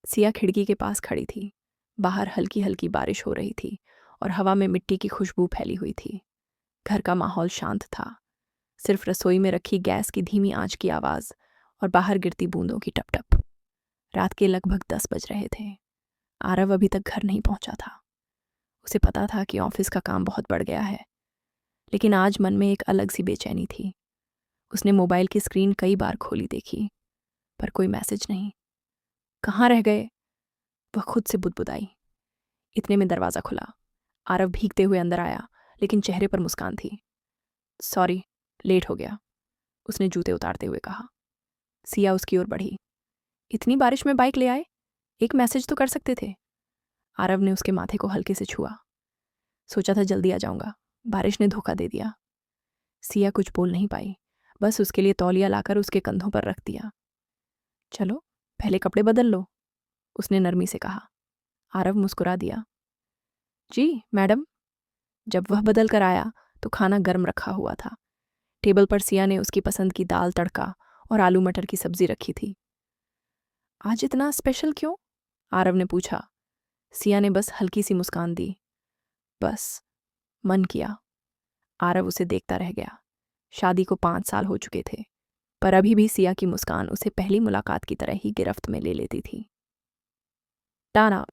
सिया खिड़की के पास खड़ी थी। बाहर हल्की हल्की बारिश हो रही थी और हवा में मिट्टी की खुशबू फैली हुई थी। घर का माहौल शांत था, सिर्फ रसोई में रखी गैस की धीमी आंच की आवाज़ और बाहर गिरती बूंदों की टप टप। रात के लगभग 10 बज रहे थे। आरव अभी तक घर नहीं पहुंचा था। उसे पता था कि ऑफिस का काम बहुत बढ़ गया है, लेकिन आज मन में एक अलग सी बेचैनी थी। उसने मोबाइल की स्क्रीन कई बार खोली देखी, पर कोई मैसेज नहीं। कहाँ रह गए, वह खुद से बुदबुदाई। इतने में दरवाज़ा खुला। आरव भीगते हुए अंदर आया, लेकिन चेहरे पर मुस्कान थी। सॉरी, लेट हो गया, उसने जूते उतारते हुए कहा। सिया उसकी ओर बढ़ी। इतनी बारिश में बाइक ले आए, एक मैसेज तो कर सकते थे। आरव ने उसके माथे को हल्के से छुआ। सोचा था जल्दी आ जाऊंगा, बारिश ने धोखा दे दिया। सिया कुछ बोल नहीं पाई, बस उसके लिए तौलिया लाकर उसके कंधों पर रख दिया। चलो पहले कपड़े बदल लो, उसने नरमी से कहा। आरव मुस्कुरा दिया। जी मैडम। जब वह बदल कर आया तो खाना गर्म रखा हुआ था। टेबल पर सिया ने उसकी पसंद की दाल तड़का और आलू मटर की सब्जी रखी थी। आज इतना स्पेशल क्यों, आरव ने पूछा। सिया ने बस हल्की सी मुस्कान दी। बस, मन किया। आरव उसे देखता रह गया। शादी को 5 साल हो चुके थे, पर अभी भी सिया की मुस्कान उसे पहली मुलाकात की तरह ही गिरफ्त में ले लेती थी। टाना।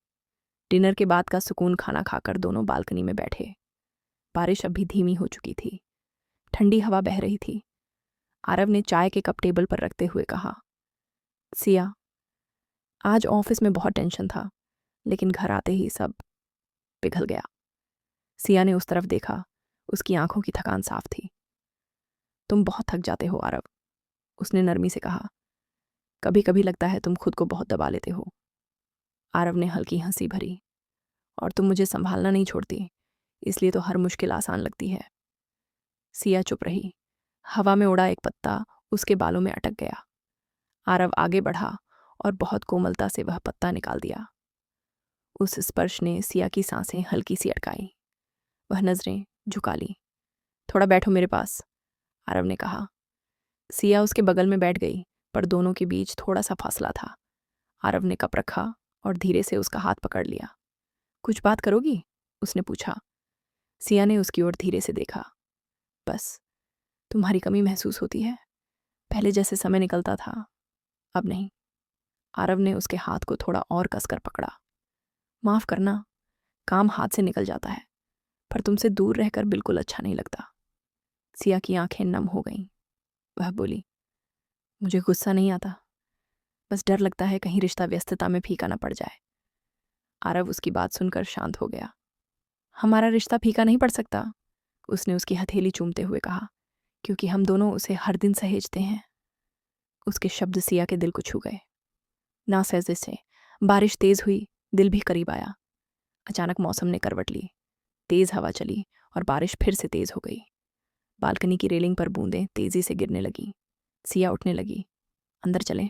डिनर के बाद का सुकून खाना खाकर दोनों बालकनी में बैठे। बारिश अभी धीमी हो चुकी थी, ठंडी हवा बह रही थी। आरव ने चाय के कप टेबल पर रखते हुए कहा, सिया, आज ऑफिस में बहुत टेंशन था, लेकिन घर आते ही सब पिघल गया। सिया ने उस तरफ देखा, उसकी आंखों की थकान साफ थी। तुम बहुत थक जाते हो आरव, उसने नरमी से कहा। कभी कभी लगता है तुम खुद को बहुत दबा लेते हो। आरव ने हल्की हंसी भरी। और तुम मुझे संभालना नहीं छोड़ती, इसलिए तो हर मुश्किल आसान लगती है। सिया चुप रही। हवा में उड़ा एक पत्ता उसके बालों में अटक गया। आरव आगे बढ़ा और बहुत कोमलता से वह पत्ता निकाल दिया। उस स्पर्श ने सिया की सांसें हल्की सी अटकाई। वह नजरें झुका ली। थोड़ा बैठो मेरे पास, आरव ने कहा। सिया उसके बगल में बैठ गई, पर दोनों के बीच थोड़ा सा फासला था। आरव ने कप रखा और धीरे से उसका हाथ पकड़ लिया। कुछ बात करोगी, उसने पूछा। सिया ने उसकी ओर धीरे से देखा। बस, तुम्हारी कमी महसूस होती है। पहले जैसे समय निकलता था, अब नहीं। आरव ने उसके हाथ को थोड़ा और कसकर पकड़ा। माफ करना, काम हाथ से निकल जाता है, पर तुमसे दूर रहकर बिल्कुल अच्छा नहीं लगता। सिया की आंखें नम हो गईं। वह बोली, मुझे गुस्सा नहीं आता, बस डर लगता है कहीं रिश्ता व्यस्तता में फीका न पड़ जाए। आरव उसकी बात सुनकर शांत हो गया। हमारा रिश्ता फीका नहीं पड़ सकता, उसने उसकी हथेली चूमते हुए कहा, क्योंकि हम दोनों उसे हर दिन सहेजते हैं। उसके शब्द सिया के दिल को छू गए। ना सहजे से बारिश तेज हुई, दिल भी करीब आया। अचानक मौसम ने करवट ली। तेज हवा चली और बारिश फिर से तेज हो गई। बालकनी की रेलिंग पर बूंदें तेजी से गिरने लगी। सिया उठने लगी। अंदर चलें,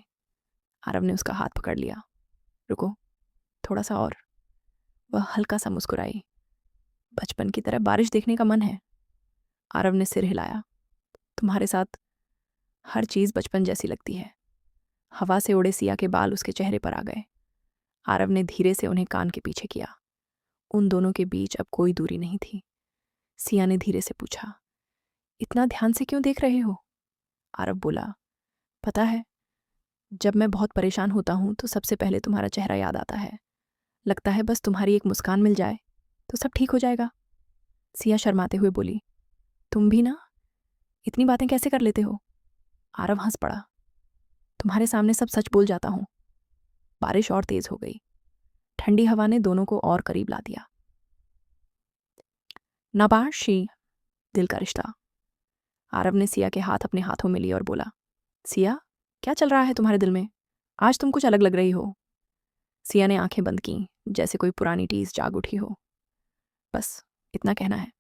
आरव ने उसका हाथ पकड़ लिया। रुको, थोड़ा सा और। वह हल्का सा मुस्कुराई। बचपन की तरह बारिश देखने का मन है। आरव ने सिर हिलाया। तुम्हारे साथ हर चीज़ बचपन जैसी लगती है। हवा से उड़े सिया के बाल उसके चेहरे पर आ गए। आरव ने धीरे से उन्हें कान के पीछे किया। उन दोनों के बीच अब कोई दूरी नहीं थी। सिया ने धीरे से पूछा, इतना ध्यान से क्यों देख रहे हो? आरव बोला, पता है, जब मैं बहुत परेशान होता हूँ तो सबसे पहले तुम्हारा चेहरा याद आता है। लगता है बस तुम्हारी एक मुस्कान मिल जाए तो सब ठीक हो जाएगा। सिया शर्माते हुए बोली, तुम भी ना, इतनी बातें कैसे कर लेते हो? आरव हंस पड़ा। तुम्हारे सामने सब सच बोल जाता हूँ। बारिश और तेज हो गई। ठंडी हवा ने दोनों को और करीब ला दिया। नाबाशी, दिल का रिश्ता। आरव ने सिया के हाथ अपने हाथों में लिए और बोला, सिया, क्या चल रहा है तुम्हारे दिल में? आज तुम कुछ अलग लग रही हो। सिया ने आंखें बंद की, जैसे कोई पुरानी टीस जाग उठी हो। बस इतना कहना है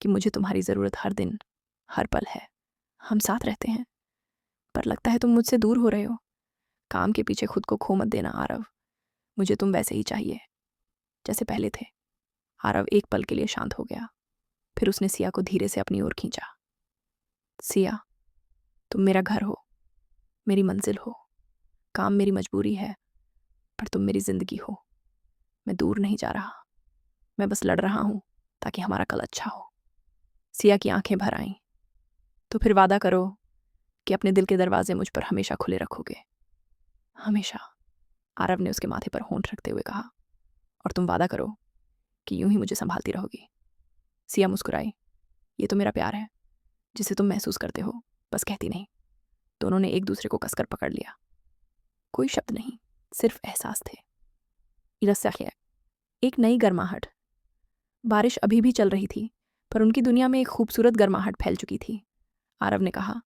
कि मुझे तुम्हारी ज़रूरत हर दिन, हर पल है। हम साथ रहते हैं, पर लगता है तुम मुझसे दूर हो रहे हो। काम के पीछे खुद को खो मत देना आरव। मुझे तुम वैसे ही चाहिए, जैसे पहले थे। आरव एक पल के लिए शांत हो गया। फिर उसने सिया को धीरे से अपनी ओर खींचा। सिया, तुम मेरा घर हो, मेरी मंजिल हो। काम मेरी मजबूरी है, पर तुम मेरी जिंदगी हो। मैं दूर नहीं जा रहा, मैं बस लड़ रहा हूँ ताकि हमारा कल अच्छा हो। सिया की आंखें भर आईं। तो फिर वादा करो कि अपने दिल के दरवाजे मुझ पर हमेशा खुले रखोगे। हमेशा, आरव ने उसके माथे पर होंठ रखते हुए कहा। और तुम वादा करो कि यूं ही मुझे संभालती रहोगी। सिया मुस्कुराई। ये तो मेरा प्यार है, जिसे तुम महसूस करते हो, बस कहती नहीं। दोनों ने एक दूसरे को कसकर पकड़ लिया। कोई शब्द नहीं, सिर्फ एहसास थे। इरस्साख्या, एक नई गर्माहट। बारिश अभी भी चल रही थी, पर उनकी दुनिया में एक खूबसूरत गर्माहट फैल चुकी थी। आरव ने कहा,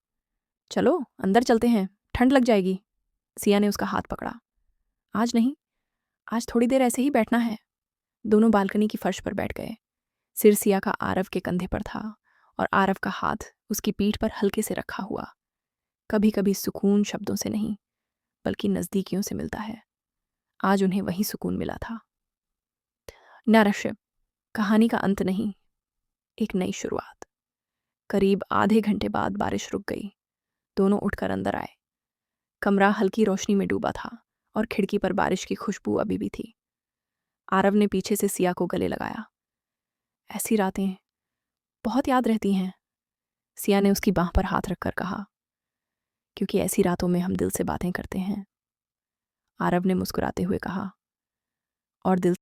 चलो अंदर चलते हैं, ठंड लग जाएगी। सिया ने उसका हाथ पकड़ा। आज नहीं, आज थोड़ी देर ऐसे ही बैठना है। दोनों बालकनी की फर्श पर बैठ गए। सिर सिया का आरव के कंधे पर था और आरव का हाथ उसकी पीठ पर हल्के से रखा हुआ। कभी कभी सुकून शब्दों से नहीं, बल्कि नज़दीकियों से मिलता है। आज उन्हें वही सुकून मिला था। नरशिप, कहानी का अंत नहीं, एक नई शुरुआत। करीब आधे घंटे बाद बारिश रुक गई। दोनों उठकर अंदर आए। कमरा हल्की रोशनी में डूबा था और खिड़की पर बारिश की खुशबू अभी भी थी। आरव ने पीछे से सिया को गले लगाया। ऐसी रातें बहुत याद रहती हैं। सिया ने उसकी बाह पर हाथ रखकर कहा, क्योंकि ऐसी रातों में हम दिल से बातें करते हैं। आरव ने मुस्कुराते हुए कहा, और दिल